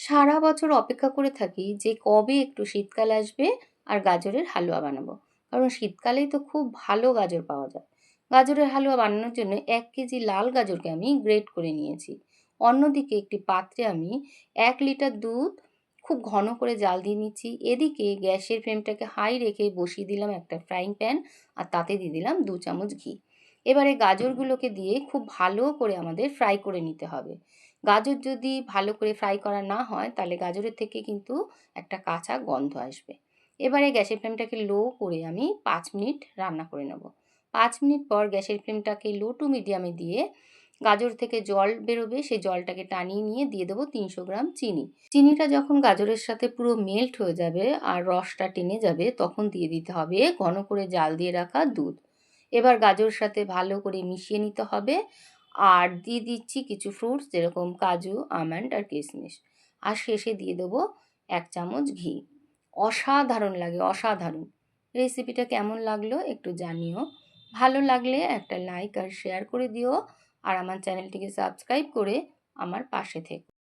সারা বছর অপেক্ষা করে থাকি যে কবে একটু শীতকাল আসবে আর গাজরের হালুয়া বানাবো। কারণ শীতকালেই তো খুব ভালো গাজর পাওয়া যায়। গাজরের হালুয়া বানানোর জন্য ১ কেজি লাল গাজরকে আমি গ্রেট করে নিয়েছি। অন্যদিকে একটি পাত্রে আমি ১ লিটার দুধ খুব ঘন করে জাল দিয়ে নিচ্ছি। এদিকে গ্যাসের ফ্লেমটাকে হাই রেখে বসিয়ে দিলাম একটা ফ্রাইং প্যান আর তাতে দিয়ে দিলাম ২ চামচ ঘি। এবারে গাজরগুলোকে দিয়ে খুব ভালো করে আমাদের ফ্রাই করে নিতে হবে। গাজর যদি ভালো করে ফ্রাই করা না হয় তাহলে গাজরের থেকে কিন্তু একটা কাঁচা গন্ধ আসবে। এবারে গ্যাসের ফ্লেমটাকে লো করে আমি ৫ মিনিট রান্না করে নেব। ৫ মিনিট পর গ্যাসের ফ্লেমটাকে লো টু মিডিয়ামে দিয়ে গাজর থেকে জল বেরোবে, সেই জলটাকে টানিয়ে নিয়ে দিয়ে দেবো ৩০০ গ্রাম চিনি। চিনিটা যখন গাজরের সাথে পুরো মেল্ট হয়ে যাবে আর রসটা টেনে যাবে তখন দিয়ে দিতে হবে ঘন করে জাল দিয়ে রাখা দুধ। এবার গাজরের সাথে ভালো করে মিশিয়ে নিতে হবে। আর দিয়ে দিচ্ছি কিছু ফ্রুটস যেরকম কাজু, আমন্ড আর কিশমিশ। আর শেষে দিয়ে দেবো ১ চামচ ঘি। অসাধারণ লাগে, অসাধারণ। রেসিপিটা কেমন লাগলো একটু জানিও। ভালো লাগলে একটা লাইক আর শেয়ার করে দিও। আর আমার চ্যানেলটিকে সাবস্ক্রাইব করে আমার পাশে থেকো।